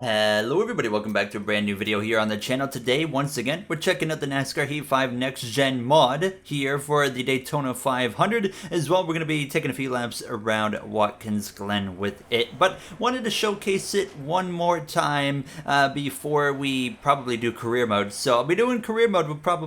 Hello everybody, welcome back to a brand new video here on the channel. Today, once again, we're checking out the NASCAR Heat 5 Next Gen mod here for the Daytona 500. As well, we're going to be taking a few laps around Watkins Glen with it. But wanted to showcase it one more time before we probably do career mode. So I'll be doing career mode, that'll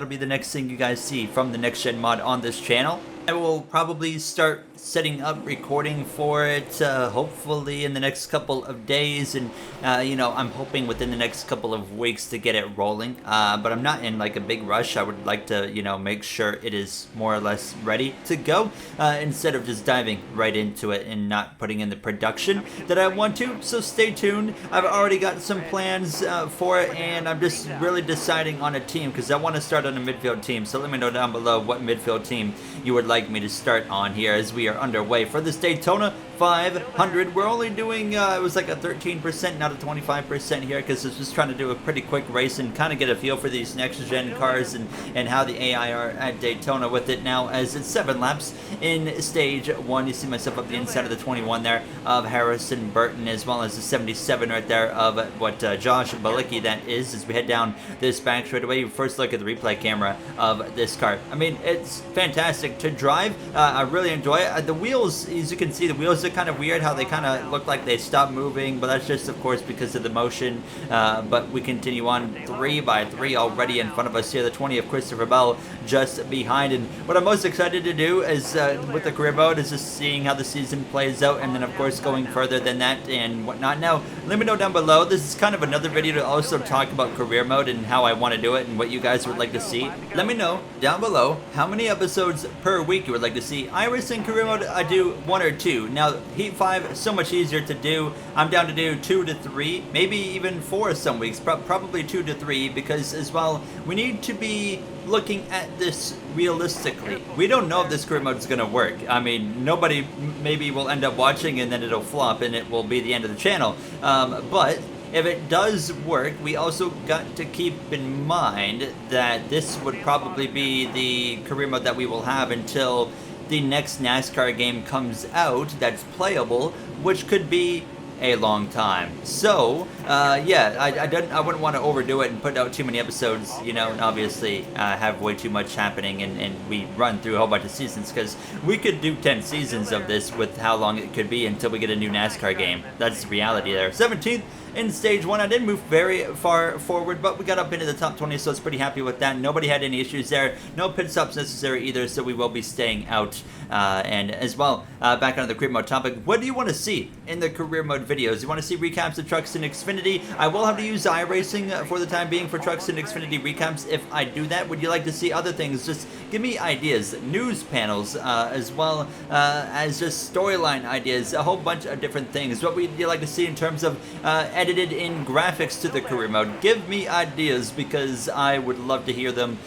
be the next thing you guys see from the Next Gen mod on this channel. I will probably start setting up recording for it hopefully in the next couple of days, and I'm hoping within the next couple of weeks to get it rolling, but I'm not in like a big rush. I would like to make sure it is more or less ready to go instead of just diving right into it and not putting in the production that I want to. So stay tuned. I've already got some plans for it, and I'm just really deciding on a team because I want to start on a midfield team. So let me know down below what midfield team you would like me to start on here as we are underway for this Daytona 500. We're only doing, it was like a 13%, not a 25% here, because I was just trying to do a pretty quick race and kind of get a feel for these next-gen cars and how the AI are at Daytona with it now, as it's 7 laps in stage 1. You see myself up the inside of the 21 there of Harrison Burton, as well as the 77 right there of what Josh Bilicki that is, as we head down this back straightaway. First look at the replay camera of this car. I mean, it's fantastic to drive. I really enjoy it. The wheels, as you can see, the wheels are kind of weird how they kind of look like they stopped moving, but that's just of course because of the motion. But we continue on 3 by 3 already in front of us here. The 20 of Christopher Bell just behind, and what I'm most excited to do is with the career mode is just seeing how the season plays out, and then of course going further than that and whatnot. Now let me know down below. This is kind of another video to also talk about career mode and how I want to do it and what you guys would like to see. Let me know down below how many episodes per week you would like to see. iRacing career mode, I do 1 or 2. Now Heat 5 so much easier to do. I'm down to do 2 to 3, maybe even 4 some weeks, probably 2 to 3, because as well we need to be looking at this realistically. We don't know if this career mode is going to work. I mean, nobody maybe will end up watching and then it'll flop and it will be the end of the channel. But if it does work, we also got to keep in mind that this would probably be the career mode that we will have until the next NASCAR game comes out that's playable, which could be a long time. So yeah, I wouldn't want to overdo it and put out too many episodes, and obviously have way too much happening and we run through a whole bunch of seasons, because we could do 10 seasons of this with how long it could be until we get a new NASCAR game. That's the reality there. 17th in stage 1. I didn't move very far forward, but we got up into the top 20, so I was pretty happy with that. Nobody had any issues there. No pit stops necessary either, so we will be staying out. And as well, back on the career mode topic, what do you want to see in the career mode videos? You want to see recaps of Trucks in Xfinity? I will have to use iRacing for the time being for Trucks in Xfinity recaps if I do that. Would you like to see other things? Just give me ideas, news panels, as well as just storyline ideas, a whole bunch of different things. What would you like to see in terms of edited in graphics to the career mode? Give me ideas, because I would love to hear them,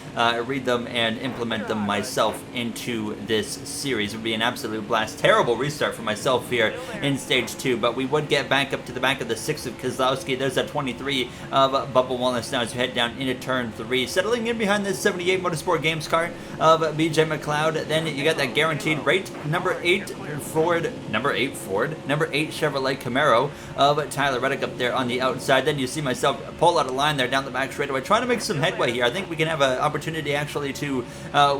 read them, and implement them myself into this series. It would be an absolute blast. Terrible restart for myself here in stage 2, but we would get back up to the back of the 6 of Keselowski. There's that 23 of Bubba Wallace now as we head down into turn 3, settling in behind this 78 Motorsport Games car of BJ McLeod. Then you got that guaranteed rate, number 8 Chevrolet Camaro of Tyler Reddick up there on the outside. Then you see myself pull out a line there down the back straightaway, trying to make some headway here. I think we can have an opportunity actually to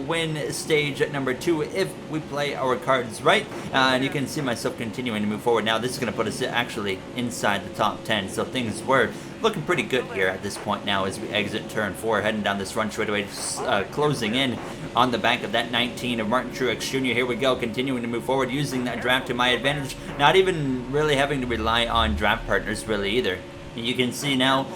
win stage number 2 if we play our cards right. And you can see myself continuing to move forward. Now this is going to put us actually inside the top 10, so things were looking pretty good here at this point now as we exit turn 4, heading down this run straightaway, closing in on the back of that 19 of Martin Truex Jr. Here we go, continuing to move forward, using that draft to my advantage, not even really having to rely on draft partners really either. You can see now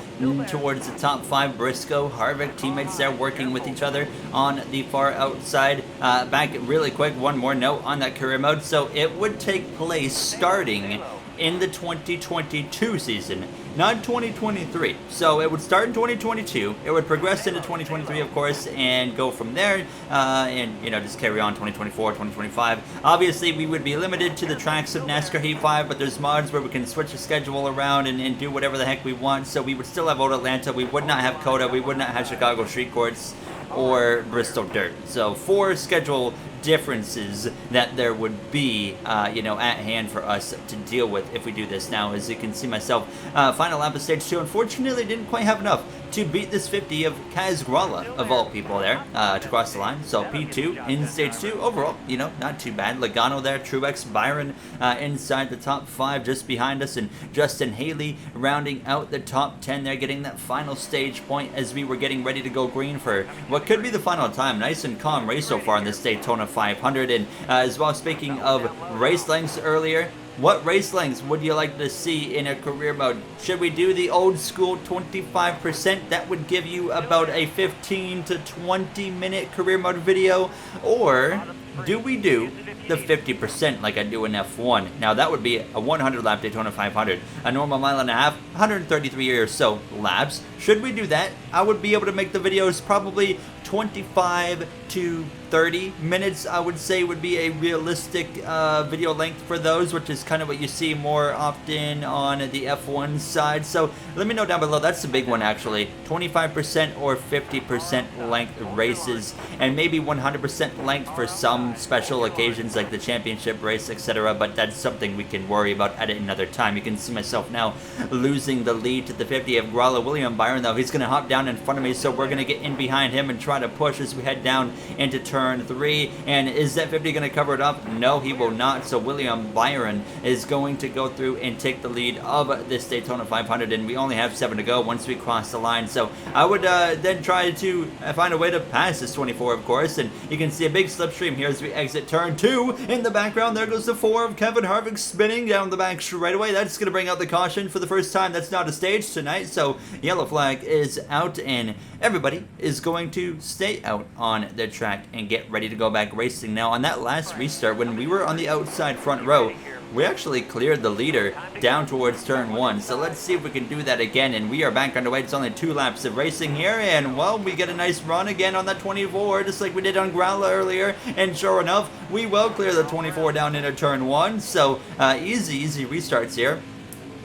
towards the top 5, Briscoe, Harvick, teammates there working with each other on the far outside. Back really quick, one more note on that career mode. So it would take place starting in the 2022 season, not 2023. So it would start in 2022, it would progress into 2023 of course, and go from there, and just carry on 2024, 2025. Obviously we would be limited to the tracks of NASCAR Heat 5, but there's mods where we can switch the schedule around and do whatever the heck we want. So we would still have Old Atlanta, we would not have COTA, we would not have Chicago Street Courts or Bristol Dirt. So 4 schedule differences that there would be, you know, at hand for us to deal with if we do this. Now, as you can see myself, final lap of stage 2, unfortunately didn't quite have enough to beat this 50 of Kaz Grala, of all people there, to cross the line. So P2 in stage 2, overall, you know, not too bad. Logano there, Truex, Byron inside the top 5 just behind us, and Justin Haley rounding out the top 10 there, getting that final stage point as we were getting ready to go green for what could be the final time. Nice and calm race so far in this Daytona 500. And as well, speaking of race lengths earlier, what race lengths would you like to see in a career mode? Should we do the old school 25%? That would give you about a 15 to 20 minute career mode video. Or do we do the 50% like I do in F1? Now that would be a 100 lap Daytona 500, a normal mile and a half, 133 or so laps. Should we do that? I would be able to make the videos probably 25 to 30 minutes, I would say, would be a realistic video length for those, which is kind of what you see more often on the F1 side. So let me know down below. That's the big one, actually. 25% or 50% length races, and maybe 100% length for some special occasions like the championship race, etc. But that's something we can worry about at another time. You can see myself now losing the lead to the 50 of Grala. William Byron, though, he's going to hop down in front of me, so we're going to get in behind him and try to push as we head down into turn 3. And is that 50 going to cover it up? No, he will not. So William Byron is going to go through and take the lead of this Daytona 500, and we only have 7 to go once we cross the line. So I would then try to find a way to pass this 24, of course. And you can see a big slipstream here as we exit turn 2. In the background, there goes the 4 of Kevin Harvick spinning down the back straight away. That's going to bring out the caution for the first time. That's not a stage tonight, so yellow flag is out, and everybody is going to stay out on the track and get ready to go back racing. Now, on that last restart, when we were on the outside front row, we actually cleared the leader down towards turn 1. So let's see if we can do that again, and we are back underway. It's only 2 laps of racing here, and well, we get a nice run again on that 24, just like we did on Grala earlier, and sure enough, we will clear the 24 down into turn 1. So easy restarts here.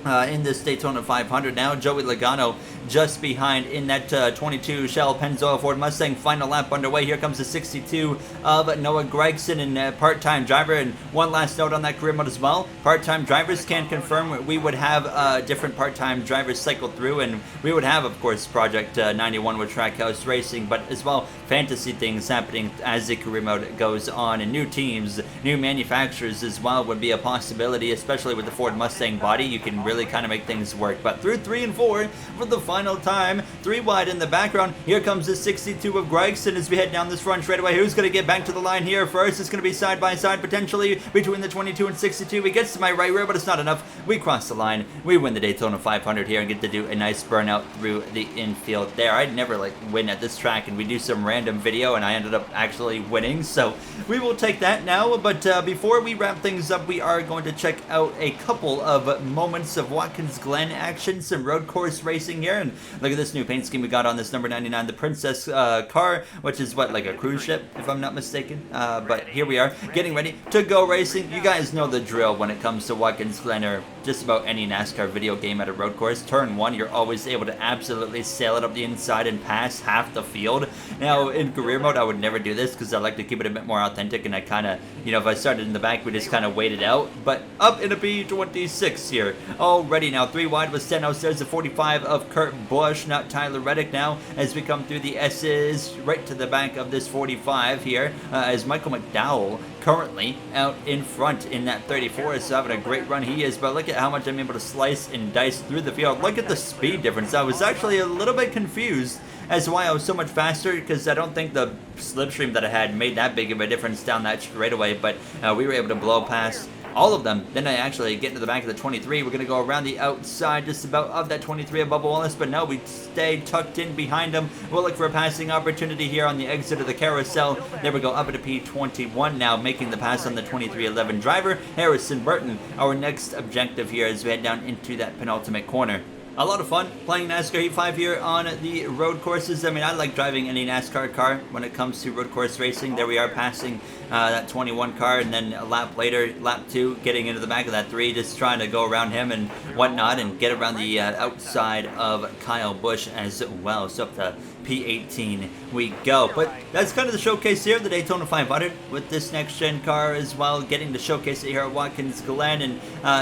In this Daytona 500 now, Joey Logano just behind in that 22 Shell Pennzoil Ford Mustang. Final lap underway. Here comes the 62 of Noah Gragson, and part-time driver. And one last note on that career mode as well. Part-time drivers can confirm we would have different part-time drivers cycle through, and we would have, of course, Project 91 with Trackhouse Racing, but as well fantasy things happening as the career mode goes on, and new teams, new manufacturers as well would be a possibility, especially with the Ford Mustang body. You can really kind of make things work. But through 3 and 4 for the final time, 3 wide in the background. Here comes the 62 of Gragson as we head down this front straightaway. Who's going to get back to the line here first? It's going to be side by side potentially between the 22 and 62. He gets to my right rear, but it's not enough. We cross the line. We win the Daytona 500 here and get to do a nice burnout through the infield there. I'd never win at this track, and we do some random video, and I ended up actually winning. So we will take that now. But before we wrap things up, we are going to check out a couple of moments of Watkins Glen action, some road course racing here. And look at this new paint scheme we got on this number 99, the Princess car, which is what, like a cruise ship, if I'm not mistaken. But here we are, getting ready to go racing. You guys know the drill when it comes to Watkins Glen, or just about any NASCAR video game at a road course. Turn 1, you're always able to absolutely sail it up the inside and pass half the field. Now, in career mode, I would never do this because I like to keep it a bit more authentic, and I kind of, you know, if I started in the back, we just kind of wait it out. But up in a P26 here already. Now 3 wide with Stenhouse. There's the 45 of Kurt Busch, not Tyler Reddick now, as we come through the S's right to the back of this 45 here, as Michael McDowell currently out in front in that 34 is having a great run. He is, but look at how much I'm able to slice and dice through the field. Look at the speed difference. I was actually a little bit confused as to why I was so much faster, because I don't think the slipstream that I had made that big of a difference down that straightaway, but we were able to blow past all of them. Then I actually get into the back of the 23. We're going to go around the outside just about of that 23 of Bubba Wallace, but no, we stay tucked in behind him. We'll look for a passing opportunity here on the exit of the carousel. There we go, up at a P21 now, making the pass on the 2311 driver, Harrison Burton. Our next objective here as we head down into that penultimate corner a lot of fun playing NASCAR Heat 5 here on the road courses. I mean, I like driving any NASCAR car when it comes to road course racing. There we are passing that 21 car, and then a lap later, lap 2, getting into the back of that 3, just trying to go around him and whatnot and get around the outside of Kyle Busch as well. So up to P18 we go. But that's kind of the showcase here, the Daytona 500 with this next gen car as well, getting to showcase it here at Watkins Glen. And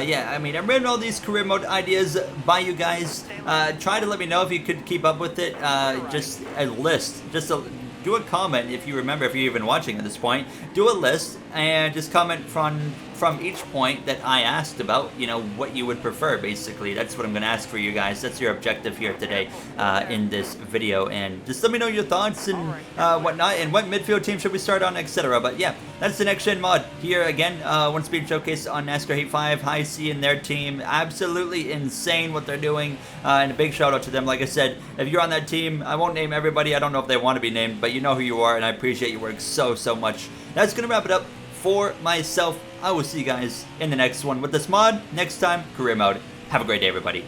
yeah, I mean, I'm running all these career mode ideas by you guys. Try to let me know if you could keep up with it. Just a list, do a comment if you remember, if you're even watching at this point. Do a list and just comment from each point that I asked about, you know, what you would prefer, basically. That's what I'm going to ask for you guys. That's your objective here today in this video. And just let me know your thoughts and whatnot, and what midfield team should we start on, etc. But yeah, that's the next gen mod here again. One speed showcase on NASCAR Heat 5. Hi-C and their team, absolutely insane what they're doing. And a big shout out to them. Like I said, if you're on that team, I won't name everybody. I don't know if they want to be named, but you know who you are, and I appreciate your work so much. That's going to wrap it up for myself. I will see you guys in the next one with this mod. Next time, career mode. Have a great day, everybody.